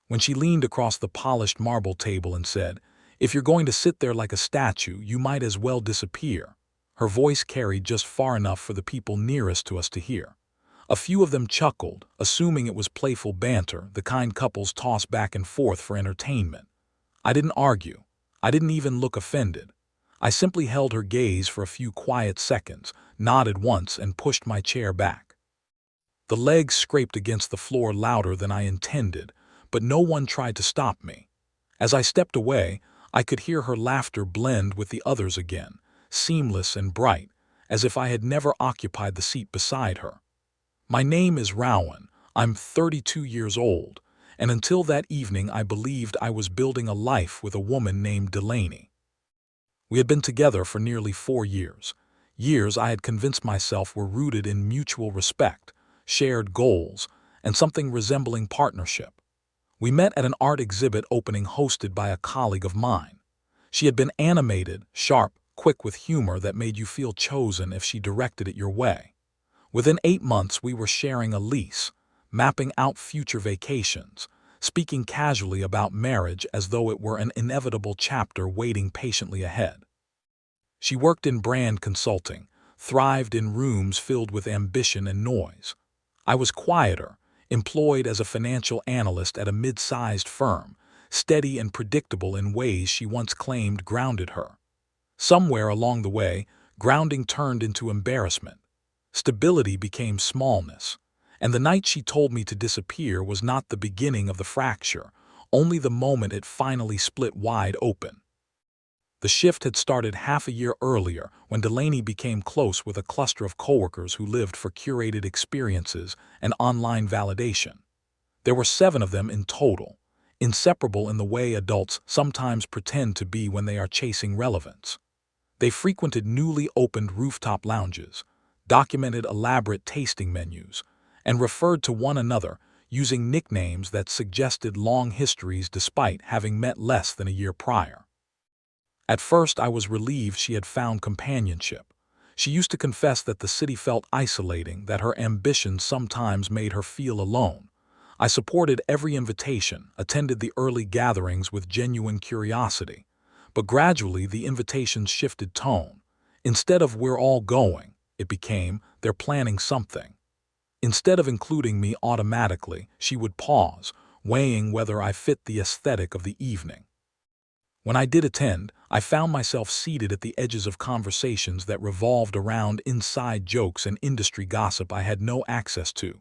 when she leaned across the polished marble table and said, "If you're going to sit there like a statue, you might as well disappear." Her voice carried just far enough for the people nearest to us to hear. A few of them chuckled, assuming it was playful banter, the kind couples toss back and forth for entertainment. I didn't argue. I didn't even look offended. I simply held her gaze for a few quiet seconds, nodded once, and pushed my chair back. The legs scraped against the floor louder than I intended, but no one tried to stop me. As I stepped away, I could hear her laughter blend with the others again, seamless and bright, as if I had never occupied the seat beside her. My name is Rowan. I'm 32 years old, and until that evening I believed I was building a life with a woman named Delaney. We had been together for nearly 4 years. Years I had convinced myself were rooted in mutual respect, shared goals, and something resembling partnership. We met at an art exhibit opening hosted by a colleague of mine. She had been animated, sharp, quick with humor that made you feel chosen if she directed it your way. Within 8 months we were sharing a lease, mapping out future vacations, speaking casually about marriage as though it were an inevitable chapter waiting patiently ahead. She worked in brand consulting, thrived in rooms filled with ambition and noise. I was quieter, employed as a financial analyst at a mid-sized firm, steady and predictable in ways she once claimed grounded her. Somewhere along the way, grounding turned into embarrassment. Stability became smallness, and the night she told me to disappear was not the beginning of the fracture, only the moment it finally split wide open. The shift had started half a year earlier when Delaney became close with a cluster of coworkers who lived for curated experiences and online validation. There were 7 of them in total, inseparable in the way adults sometimes pretend to be when they are chasing relevance. They frequented newly opened rooftop lounges, documented elaborate tasting menus, and referred to one another using nicknames that suggested long histories despite having met less than a year prior. At first I was relieved she had found companionship. She used to confess that the city felt isolating, that her ambitions sometimes made her feel alone. I supported every invitation, attended the early gatherings with genuine curiosity. But gradually the invitations shifted tone. Instead of "we're all going," it became "they're planning something." Instead of including me automatically, she would pause, weighing whether I fit the aesthetic of the evening. When I did attend, I found myself seated at the edges of conversations that revolved around inside jokes and industry gossip I had no access to.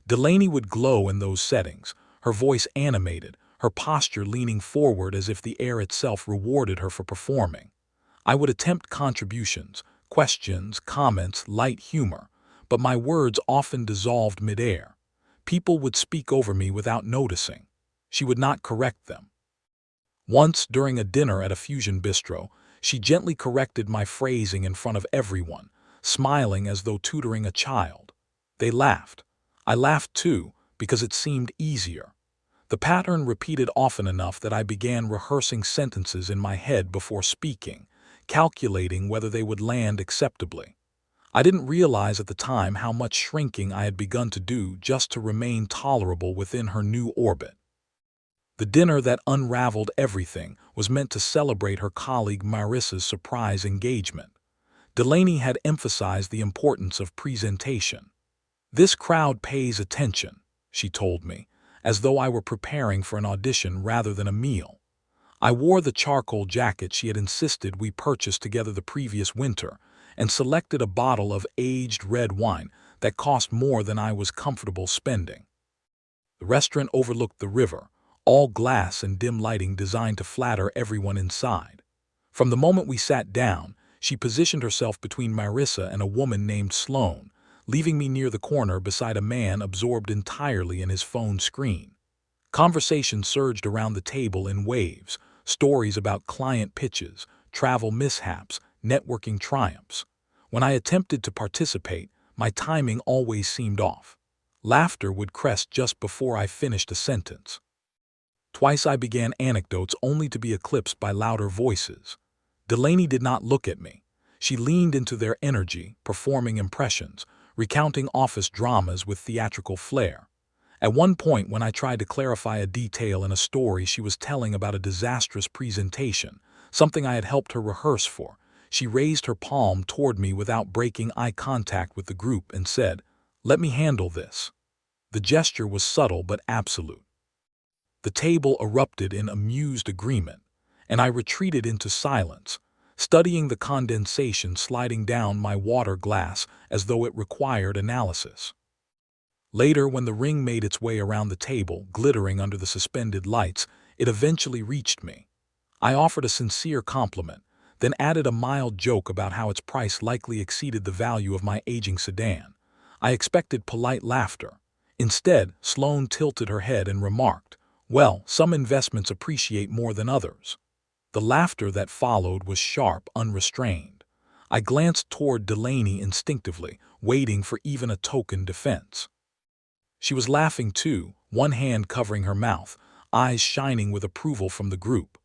Delaney would glow in those settings, her voice animated, her posture leaning forward as if the air itself rewarded her for performing. I would attempt contributions, questions, comments, light humor, but my words often dissolved midair. People would speak over me without noticing. She would not correct them. Once, during a dinner at a fusion bistro, she gently corrected my phrasing in front of everyone, smiling as though tutoring a child. They laughed. I laughed too, because it seemed easier. The pattern repeated often enough that I began rehearsing sentences in my head before speaking, calculating whether they would land acceptably. I didn't realize at the time how much shrinking I had begun to do just to remain tolerable within her new orbit. The dinner that unraveled everything was meant to celebrate her colleague Marissa's surprise engagement. Delaney had emphasized the importance of presentation. "This crowd pays attention," she told me, as though I were preparing for an audition rather than a meal. I wore the charcoal jacket she had insisted we purchase together the previous winter, and selected a bottle of aged red wine that cost more than I was comfortable spending. The restaurant overlooked the river, all glass and dim lighting designed to flatter everyone inside. From the moment we sat down, she positioned herself between Marissa and a woman named Sloane, leaving me near the corner beside a man absorbed entirely in his phone screen. Conversation surged around the table in waves, stories about client pitches, travel mishaps, networking triumphs. When I attempted to participate, my timing always seemed off. Laughter would crest just before I finished a sentence. Twice I began anecdotes only to be eclipsed by louder voices. Delaney did not look at me. She leaned into their energy, performing impressions, recounting office dramas with theatrical flair. At one point, when I tried to clarify a detail in a story she was telling about a disastrous presentation, something I had helped her rehearse for, she raised her palm toward me without breaking eye contact with the group and said, "Let me handle this." The gesture was subtle but absolute. The table erupted in amused agreement, and I retreated into silence, studying the condensation sliding down my water glass as though it required analysis. Later, when the ring made its way around the table, glittering under the suspended lights, it eventually reached me. I offered a sincere compliment, then added a mild joke about how its price likely exceeded the value of my aging sedan. I expected polite laughter. Instead, Sloane tilted her head and remarked, "Well, some investments appreciate more than others." The laughter that followed was sharp, unrestrained. I glanced toward Delaney instinctively, waiting for even a token defense. She was laughing too, one hand covering her mouth, eyes shining with approval from the group.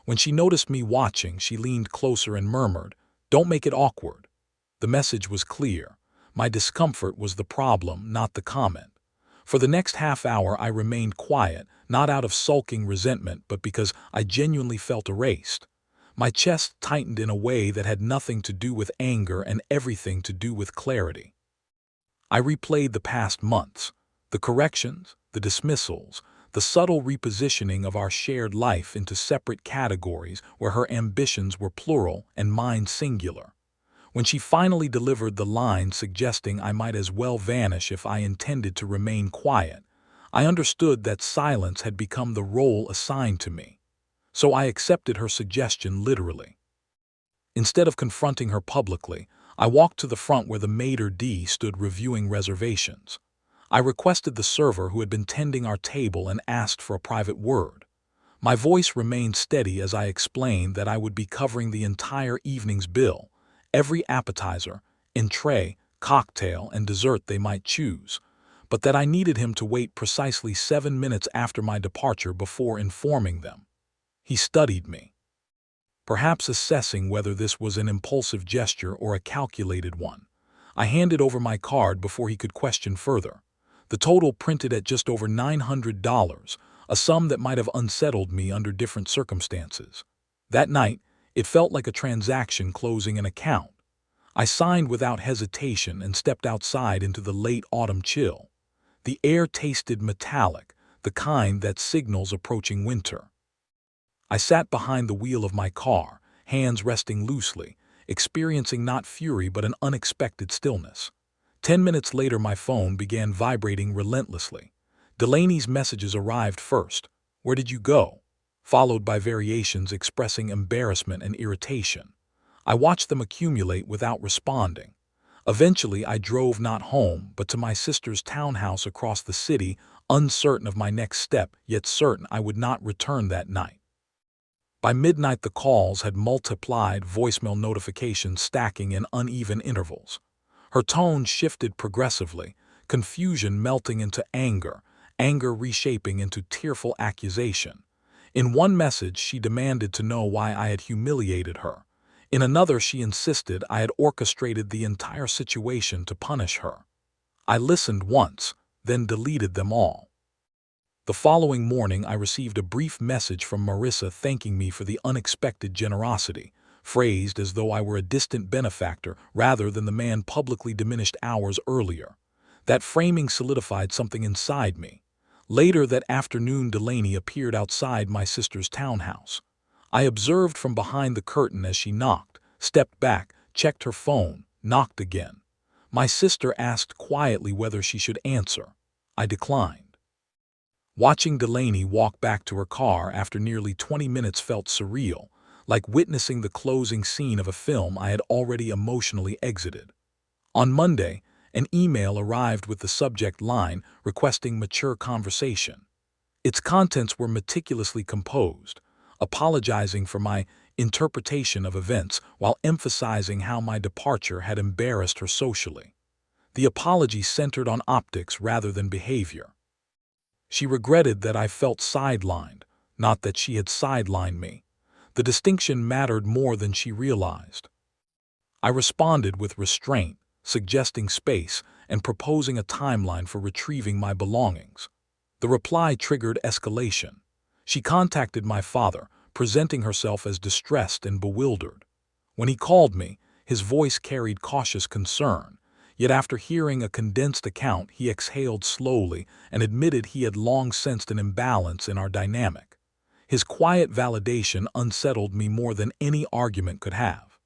When she noticed me watching, she leaned closer and murmured, "Don't make it awkward." The message was clear. My discomfort was the problem, not the comment. For the next half hour I remained quiet, not out of sulking resentment, but because I genuinely felt erased. My chest tightened in a way that had nothing to do with anger and everything to do with clarity. I replayed the past months, the corrections, the dismissals, the subtle repositioning of our shared life into separate categories where her ambitions were plural and mine singular. When she finally delivered the line suggesting I might as well vanish if I intended to remain quiet, I understood that silence had become the role assigned to me. So I accepted her suggestion literally. Instead of confronting her publicly, I walked to the front where the maitre d' stood reviewing reservations. I requested the server who had been tending our table and asked for a private word. My voice remained steady as I explained that I would be covering the entire evening's bill, every appetizer, entree, cocktail, and dessert they might choose, but that I needed him to wait precisely 7 minutes after my departure before informing them. He studied me, perhaps assessing whether this was an impulsive gesture or a calculated one. I handed over my card before he could question further. The total printed at just over $900, a sum that might have unsettled me under different circumstances. That night, it felt like a transaction closing an account. I signed without hesitation and stepped outside into the late autumn chill. The air tasted metallic, the kind that signals approaching winter. I sat behind the wheel of my car, hands resting loosely, experiencing not fury but an unexpected stillness. 10 minutes later my phone began vibrating relentlessly. Delaney's messages arrived first. "Where did you go?" Followed by variations expressing embarrassment and irritation. I watched them accumulate without responding. Eventually I drove not home, but to my sister's townhouse across the city, uncertain of my next step, yet certain I would not return that night. By midnight the calls had multiplied, voicemail notifications stacking in uneven intervals. Her tone shifted progressively, confusion melting into anger, anger reshaping into tearful accusation. In one message she demanded to know why I had humiliated her. In another she insisted I had orchestrated the entire situation to punish her. I listened once, then deleted them all. The following morning I received a brief message from Marissa thanking me for the unexpected generosity, phrased as though I were a distant benefactor rather than the man publicly diminished hours earlier. That framing solidified something inside me. Later that afternoon Delaney appeared outside my sister's townhouse. I observed from behind the curtain as she knocked, stepped back, checked her phone, knocked again. My sister asked quietly whether she should answer. I declined. Watching Delaney walk back to her car after nearly 20 minutes felt surreal, like witnessing the closing scene of a film I had already emotionally exited. On Monday, an email arrived with the subject line requesting mature conversation. Its contents were meticulously composed, apologizing for my interpretation of events while emphasizing how my departure had embarrassed her socially. The apology centered on optics rather than behavior. She regretted that I felt sidelined, not that she had sidelined me. The distinction mattered more than she realized. I responded with restraint, suggesting space and proposing a timeline for retrieving my belongings. The reply triggered escalation. She contacted my father, presenting herself as distressed and bewildered. When he called me, his voice carried cautious concern, yet after hearing a condensed account he exhaled slowly and admitted he had long sensed an imbalance in our dynamic. His quiet validation unsettled me more than any argument could have.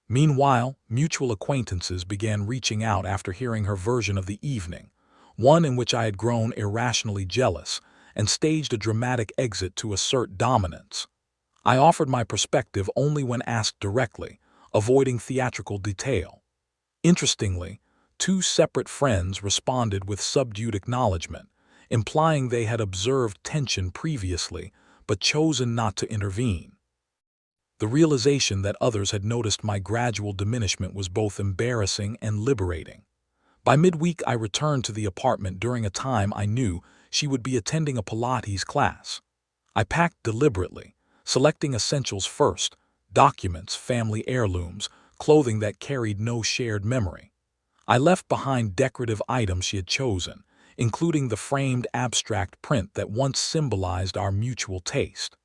Meanwhile, mutual acquaintances began reaching out after hearing her version of the evening, one in which I had grown irrationally jealous and staged a dramatic exit to assert dominance. I offered my perspective only when asked directly, avoiding theatrical detail. Interestingly, two separate friends responded with subdued acknowledgement, implying they had observed tension previously but chosen not to intervene. The realization that others had noticed my gradual diminishment was both embarrassing and liberating. By midweek, I returned to the apartment during a time I knew she would be attending a Pilates class. I packed deliberately, selecting essentials first: documents, family heirlooms, clothing that carried no shared memory. I left behind decorative items she had chosen, including the framed abstract print that once symbolized our mutual taste.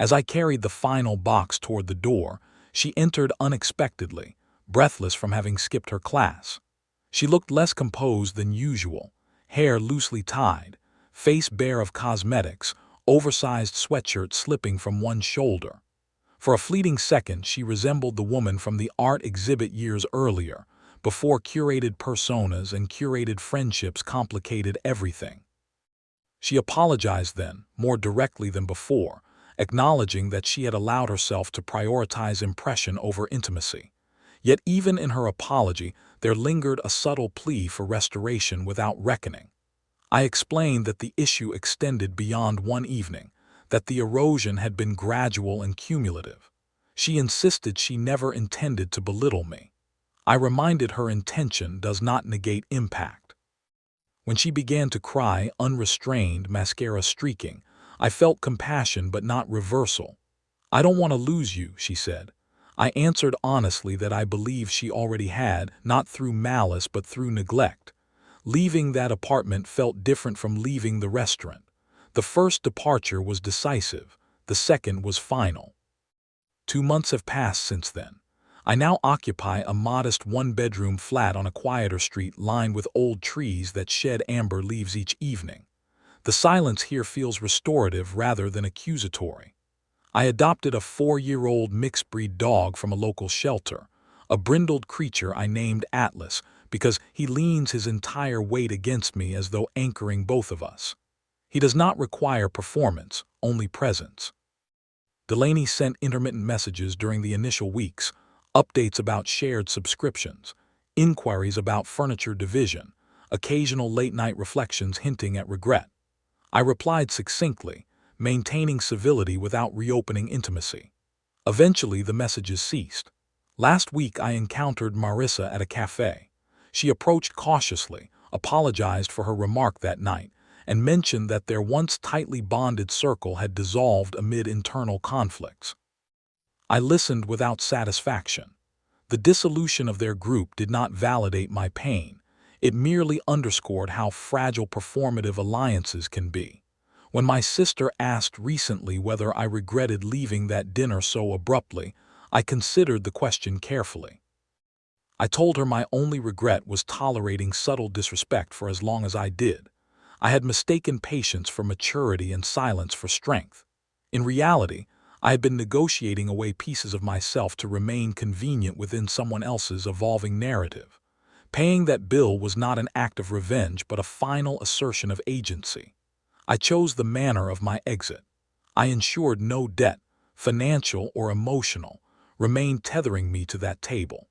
As I carried the final box toward the door, she entered unexpectedly, breathless from having skipped her class. She looked less composed than usual, hair loosely tied, face bare of cosmetics, oversized sweatshirt slipping from one shoulder. For a fleeting second, she resembled the woman from the art exhibit years earlier, before curated personas and curated friendships complicated everything. She apologized then, more directly than before, acknowledging that she had allowed herself to prioritize impression over intimacy. Yet even in her apology, there lingered a subtle plea for restoration without reckoning. I explained that the issue extended beyond one evening, that the erosion had been gradual and cumulative. She insisted she never intended to belittle me. I reminded her intention does not negate impact. When she began to cry, unrestrained, mascara streaking, I felt compassion but not reversal. "I don't want to lose you," she said. I answered honestly that I believed she already had, not through malice but through neglect. Leaving that apartment felt different from leaving the restaurant. The first departure was decisive, the second was final. 2 months have passed since then. I now occupy a modest one-bedroom flat on a quieter street lined with old trees that shed amber leaves each evening. The silence here feels restorative rather than accusatory. I adopted a 4-year-old mixed-breed dog from a local shelter, a brindled creature I named Atlas because he leans his entire weight against me as though anchoring both of us. He does not require performance, only presence. Delaney sent intermittent messages during the initial weeks, updates about shared subscriptions, inquiries about furniture division, occasional late-night reflections hinting at regret. I replied succinctly, maintaining civility without reopening intimacy. Eventually, the messages ceased. Last week, I encountered Marissa at a cafe. She approached cautiously, apologized for her remark that night, and mentioned that their once tightly bonded circle had dissolved amid internal conflicts. I listened without satisfaction. The dissolution of their group did not validate my pain. It merely underscored how fragile performative alliances can be. When my sister asked recently whether I regretted leaving that dinner so abruptly, I considered the question carefully. I told her my only regret was tolerating subtle disrespect for as long as I did. I had mistaken patience for maturity and silence for strength. In reality, I had been negotiating away pieces of myself to remain convenient within someone else's evolving narrative. Paying that bill was not an act of revenge but a final assertion of agency. I chose the manner of my exit. I ensured no debt, financial or emotional, remained tethering me to that table.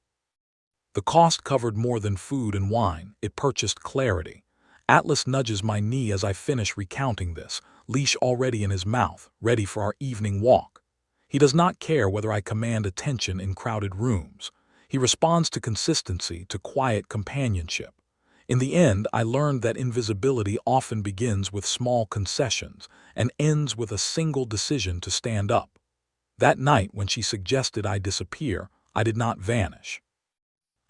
The cost covered more than food and wine, it purchased clarity. Atlas nudges my knee as I finish recounting this, leash already in his mouth, ready for our evening walk. He does not care whether I command attention in crowded rooms. He responds to consistency, to quiet companionship. In the end, I learned that invisibility often begins with small concessions and ends with a single decision to stand up. That night, when she suggested I disappear, I did not vanish.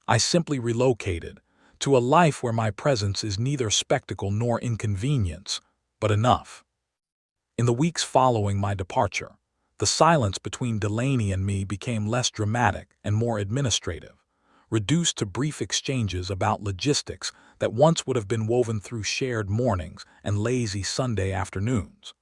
I simply relocated, to a life where my presence is neither spectacle nor inconvenience, but enough. In the weeks following my departure, the silence between Delaney and me became less dramatic and more administrative, reduced to brief exchanges about logistics that once would have been woven through shared mornings and lazy Sunday afternoons.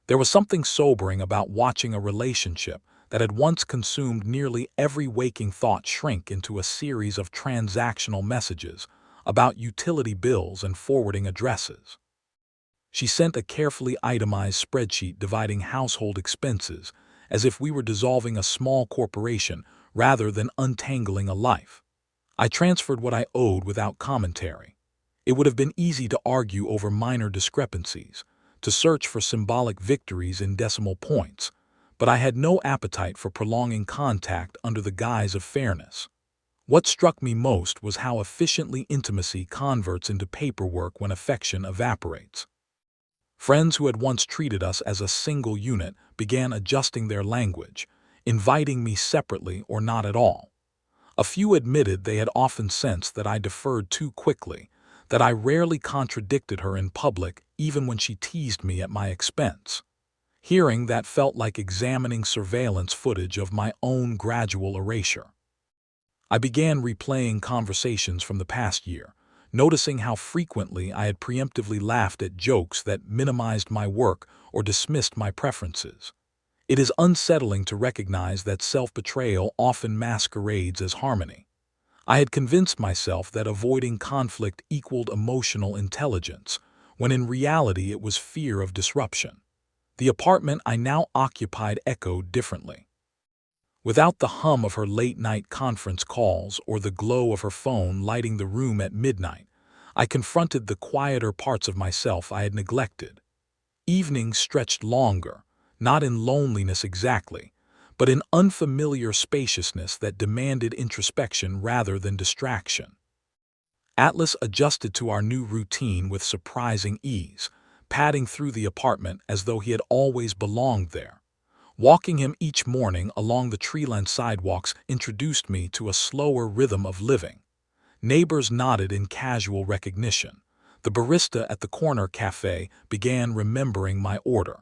There was something sobering about watching a relationship that had once consumed nearly every waking thought shrink into a series of transactional messages about utility bills and forwarding addresses. She sent a carefully itemized spreadsheet dividing household expenses as if we were dissolving a small corporation rather than untangling a life. I transferred what I owed without commentary. It would have been easy to argue over minor discrepancies, to search for symbolic victories in decimal points, but I had no appetite for prolonging contact under the guise of fairness. What struck me most was how efficiently intimacy converts into paperwork when affection evaporates. Friends who had once treated us as a single unit began adjusting their language, inviting me separately or not at all. A few admitted they had often sensed that I deferred too quickly, that I rarely contradicted her in public even when she teased me at my expense. Hearing that felt like examining surveillance footage of my own gradual erasure. I began replaying conversations from the past year, noticing how frequently I had preemptively laughed at jokes that minimized my work or dismissed my preferences. It is unsettling to recognize that self-betrayal often masquerades as harmony. I had convinced myself that avoiding conflict equaled emotional intelligence, when in reality it was fear of disruption. The apartment I now occupied echoed differently. Without the hum of her late-night conference calls or the glow of her phone lighting the room at midnight, I confronted the quieter parts of myself I had neglected. Evenings stretched longer, not in loneliness exactly, but in unfamiliar spaciousness that demanded introspection rather than distraction. Atlas adjusted to our new routine with surprising ease, padding through the apartment as though he had always belonged there. Walking him each morning along the tree-lined sidewalks introduced me to a slower rhythm of living. Neighbors nodded in casual recognition. The barista at the corner cafe began remembering my order.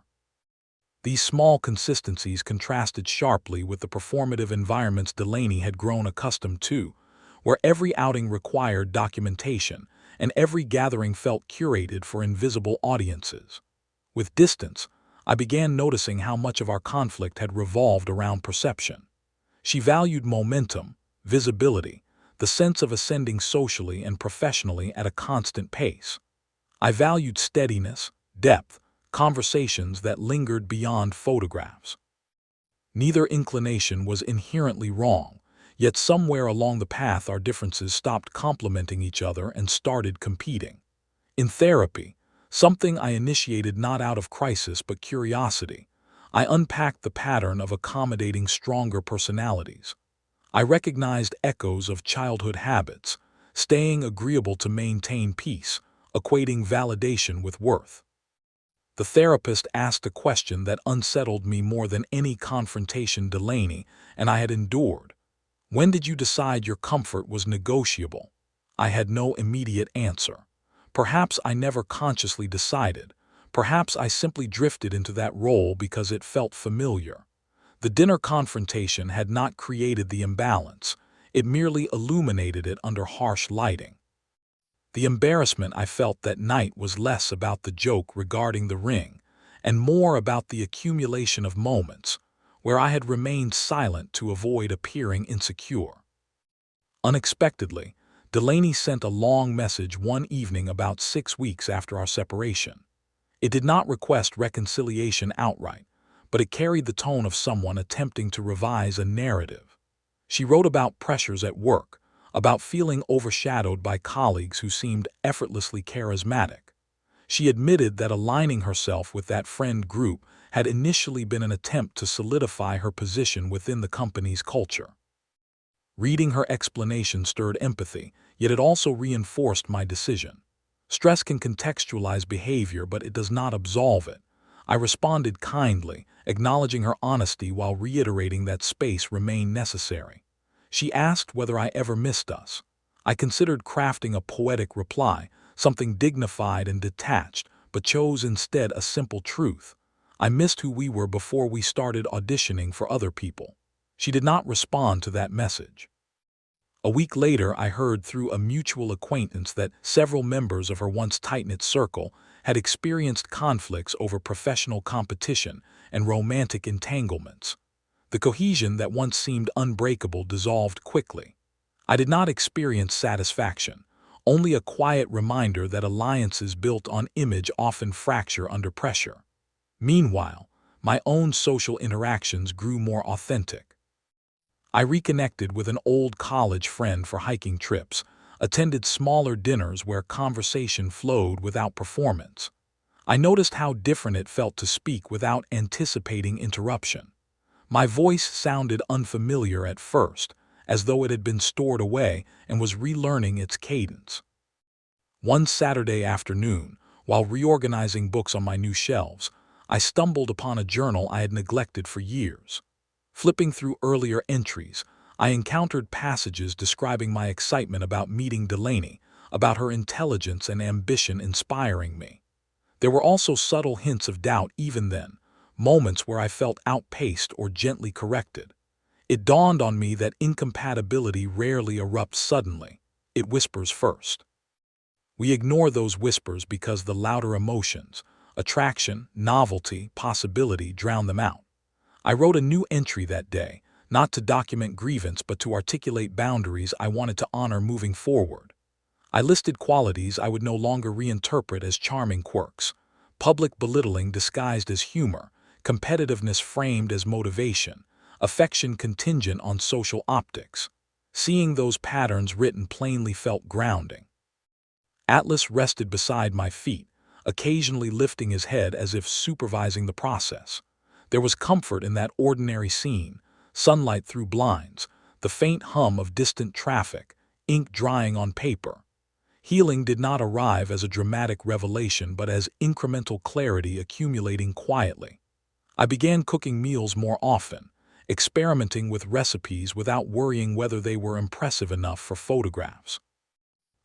These small consistencies contrasted sharply with the performative environments Delaney had grown accustomed to, where every outing required documentation and every gathering felt curated for invisible audiences. With distance, I began noticing how much of our conflict had revolved around perception. She valued momentum, visibility, the sense of ascending socially and professionally at a constant pace. I valued steadiness, depth, conversations that lingered beyond photographs. Neither inclination was inherently wrong, yet somewhere along the path our differences stopped complementing each other and started competing. In therapy, something I initiated not out of crisis but curiosity, I unpacked the pattern of accommodating stronger personalities. I recognized echoes of childhood habits, staying agreeable to maintain peace, equating validation with worth. The therapist asked a question that unsettled me more than any confrontation Delaney and I had endured. When did you decide your comfort was negotiable? I had no immediate answer. Perhaps I never consciously decided. Perhaps I simply drifted into that role because it felt familiar. The dinner confrontation had not created the imbalance. It merely illuminated it under harsh lighting. The embarrassment I felt that night was less about the joke regarding the ring and more about the accumulation of moments where I had remained silent to avoid appearing insecure. Unexpectedly, Delaney sent a long message one evening about 6 weeks after our separation. It did not request reconciliation outright, but it carried the tone of someone attempting to revise a narrative. She wrote about pressures at work, about feeling overshadowed by colleagues who seemed effortlessly charismatic. She admitted that aligning herself with that friend group had initially been an attempt to solidify her position within the company's culture. Reading her explanation stirred empathy, yet it also reinforced my decision. Stress can contextualize behavior, but it does not absolve it. I responded kindly, acknowledging her honesty while reiterating that space remained necessary. She asked whether I ever missed us. I considered crafting a poetic reply, something dignified and detached, but chose instead a simple truth. I missed who we were before we started auditioning for other people. She did not respond to that message. A week later, I heard through a mutual acquaintance that several members of her once tight-knit circle had experienced conflicts over professional competition and romantic entanglements. The cohesion that once seemed unbreakable dissolved quickly. I did not experience satisfaction, only a quiet reminder that alliances built on image often fracture under pressure. Meanwhile, my own social interactions grew more authentic. I reconnected with an old college friend for hiking trips, attended smaller dinners where conversation flowed without performance. I noticed how different it felt to speak without anticipating interruption. My voice sounded unfamiliar at first, as though it had been stored away and was relearning its cadence. One Saturday afternoon, while reorganizing books on my new shelves, I stumbled upon a journal I had neglected for years. Flipping through earlier entries, I encountered passages describing my excitement about meeting Delaney, about her intelligence and ambition inspiring me. There were also subtle hints of doubt even then, moments where I felt outpaced or gently corrected. It dawned on me that incompatibility rarely erupts suddenly. It whispers first. We ignore those whispers because the louder emotions, attraction, novelty, possibility, drown them out. I wrote a new entry that day, not to document grievance but to articulate boundaries I wanted to honor moving forward. I listed qualities I would no longer reinterpret as charming quirks: public belittling disguised as humor, competitiveness framed as motivation, affection contingent on social optics. Seeing those patterns written plainly felt grounding. Atlas rested beside my feet, occasionally lifting his head as if supervising the process. There was comfort in that ordinary scene: sunlight through blinds, the faint hum of distant traffic, ink drying on paper. Healing did not arrive as a dramatic revelation but as incremental clarity accumulating quietly. I began cooking meals more often, experimenting with recipes without worrying whether they were impressive enough for photographs.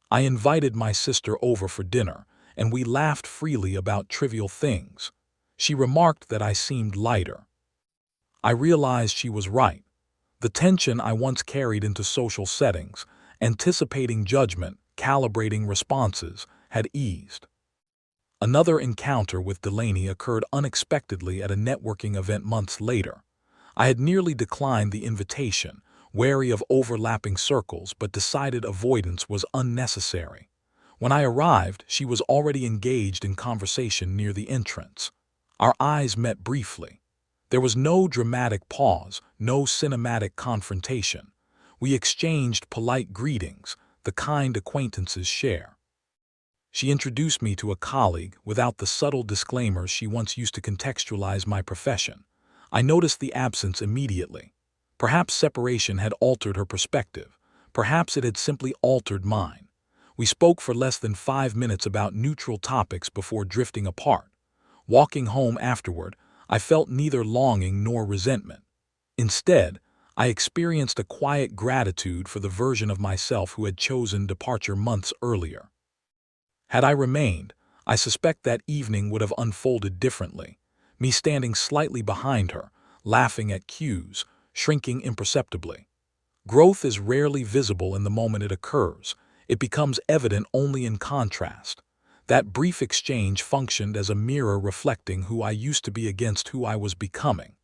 I invited my sister over for dinner, and we laughed freely about trivial things. She remarked that I seemed lighter. I realized she was right. The tension I once carried into social settings, anticipating judgment, calibrating responses, had eased. Another encounter with Delaney occurred unexpectedly at a networking event months later. I had nearly declined the invitation, wary of overlapping circles, but decided avoidance was unnecessary. When I arrived, she was already engaged in conversation near the entrance. Our eyes met briefly. There was no dramatic pause, no cinematic confrontation. We exchanged polite greetings, the kind acquaintances share. She introduced me to a colleague without the subtle disclaimers she once used to contextualize my profession. I noticed the absence immediately. Perhaps separation had altered her perspective. Perhaps it had simply altered mine. We spoke for less than 5 minutes about neutral topics before drifting apart. Walking home afterward, I felt neither longing nor resentment. Instead, I experienced a quiet gratitude for the version of myself who had chosen departure months earlier. Had I remained, I suspect that evening would have unfolded differently, me standing slightly behind her, laughing at cues, shrinking imperceptibly. Growth is rarely visible in the moment it occurs. It becomes evident only in contrast. That brief exchange functioned as a mirror reflecting who I used to be against who I was becoming.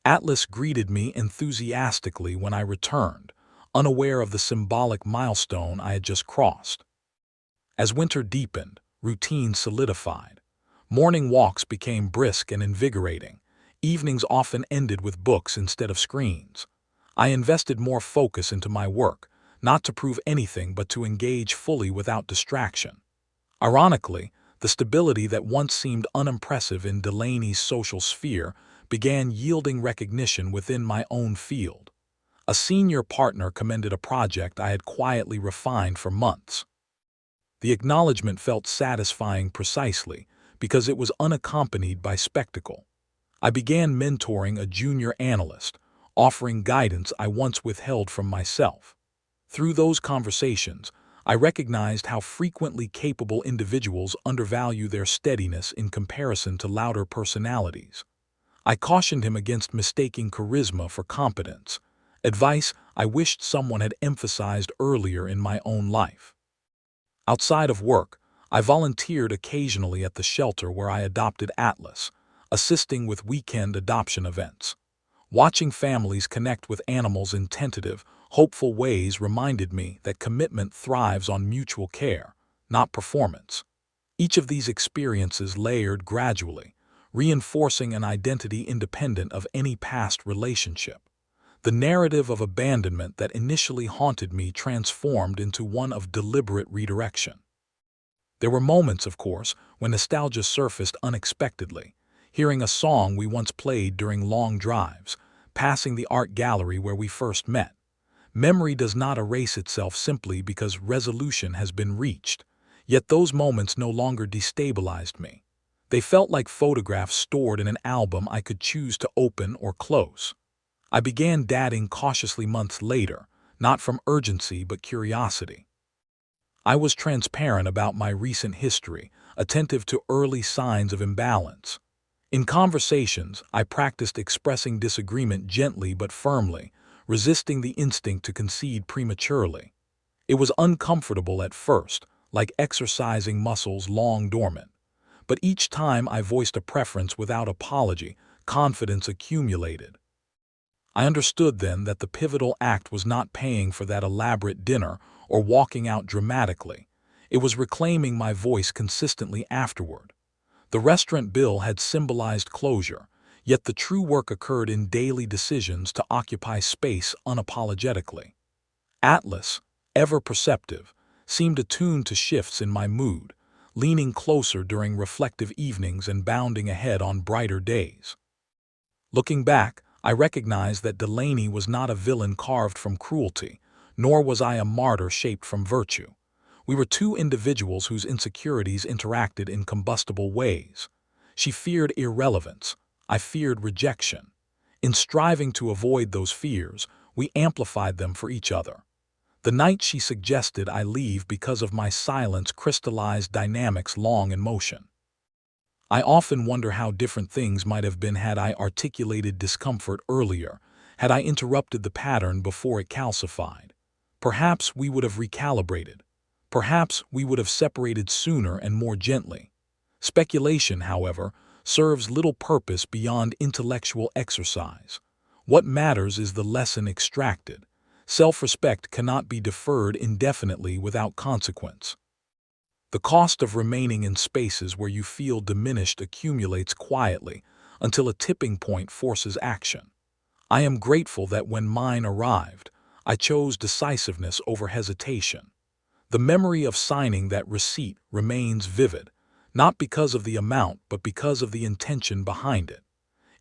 Atlas greeted me enthusiastically when I returned, unaware of the symbolic milestone I had just crossed. As winter deepened, routine solidified. Morning walks became brisk and invigorating. Evenings often ended with books instead of screens. I invested more focus into my work, not to prove anything but to engage fully without distraction. Ironically, the stability that once seemed unimpressive in Delaney's social sphere began yielding recognition within my own field. A senior partner commended a project I had quietly refined for months. The acknowledgement felt satisfying precisely because it was unaccompanied by spectacle. I began mentoring a junior analyst, offering guidance I once withheld from myself. Through those conversations, I recognized how frequently capable individuals undervalue their steadiness in comparison to louder personalities. I cautioned him against mistaking charisma for competence, advice I wished someone had emphasized earlier in my own life. Outside of work, I volunteered occasionally at the shelter where I adopted Atlas, assisting with weekend adoption events. Watching families connect with animals in tentative, hopeful ways reminded me that commitment thrives on mutual care, not performance. Each of these experiences layered gradually, reinforcing an identity independent of any past relationship. The narrative of abandonment that initially haunted me transformed into one of deliberate redirection. There were moments, of course, when nostalgia surfaced unexpectedly, hearing a song we once played during long drives, passing the art gallery where we first met. Memory does not erase itself simply because resolution has been reached, yet those moments no longer destabilized me. They felt like photographs stored in an album I could choose to open or close. I began dating cautiously months later, not from urgency but curiosity. I was transparent about my recent history, attentive to early signs of imbalance. In conversations, I practiced expressing disagreement gently but firmly, resisting the instinct to concede prematurely. It was uncomfortable at first, like exercising muscles long dormant. But each time I voiced a preference without apology, confidence accumulated. I understood then that the pivotal act was not paying for that elaborate dinner or walking out dramatically. It was reclaiming my voice consistently afterward. The restaurant bill had symbolized closure, yet the true work occurred in daily decisions to occupy space unapologetically. Atlas, ever perceptive, seemed attuned to shifts in my mood, leaning closer during reflective evenings and bounding ahead on brighter days. Looking back, I recognized that Delaney was not a villain carved from cruelty, nor was I a martyr shaped from virtue. We were two individuals whose insecurities interacted in combustible ways. She feared irrelevance. I feared rejection. In striving to avoid those fears, we amplified them for each other. The night she suggested I leave because of my silence crystallized dynamics long in motion. I often wonder how different things might have been had I articulated discomfort earlier, had I interrupted the pattern before it calcified. Perhaps we would have recalibrated. Perhaps we would have separated sooner and more gently. Speculation, however, serves little purpose beyond intellectual exercise. What matters is the lesson extracted. Self-respect cannot be deferred indefinitely without consequence. The cost of remaining in spaces where you feel diminished accumulates quietly until a tipping point forces action. I am grateful that when mine arrived, I chose decisiveness over hesitation. The memory of signing that receipt remains vivid, not because of the amount but because of the intention behind it.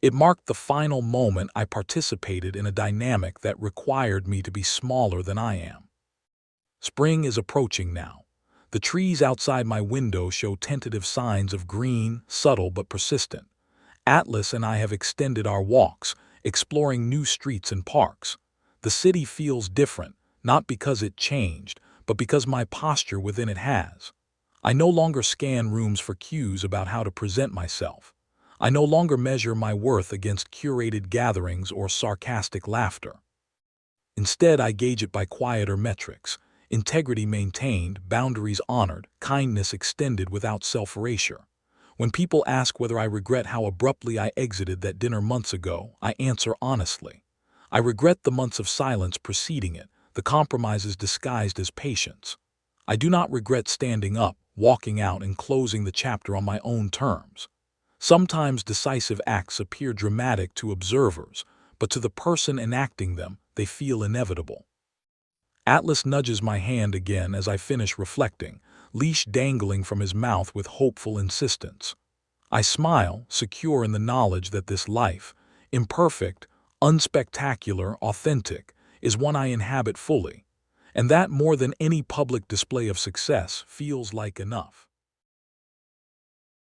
It marked the final moment I participated in a dynamic that required me to be smaller than I am. Spring is approaching now. The trees outside my window show tentative signs of green, subtle but persistent. Atlas and I have extended our walks, exploring new streets and parks. The city feels different, not because it changed, but because my posture within it has. I no longer scan rooms for cues about how to present myself. I no longer measure my worth against curated gatherings or sarcastic laughter. Instead, I gauge it by quieter metrics. Integrity maintained, boundaries honored, kindness extended without self-erasure. When people ask whether I regret how abruptly I exited that dinner months ago, I answer honestly. I regret the months of silence preceding it, the compromises disguised as patience. I do not regret standing up, walking out, and closing the chapter on my own terms. Sometimes decisive acts appear dramatic to observers, but to the person enacting them, they feel inevitable. Atlas nudges my hand again as I finish reflecting, leash dangling from his mouth with hopeful insistence. I smile, secure in the knowledge that this life, imperfect, unspectacular, authentic, is one I inhabit fully, and that more than any public display of success feels like enough.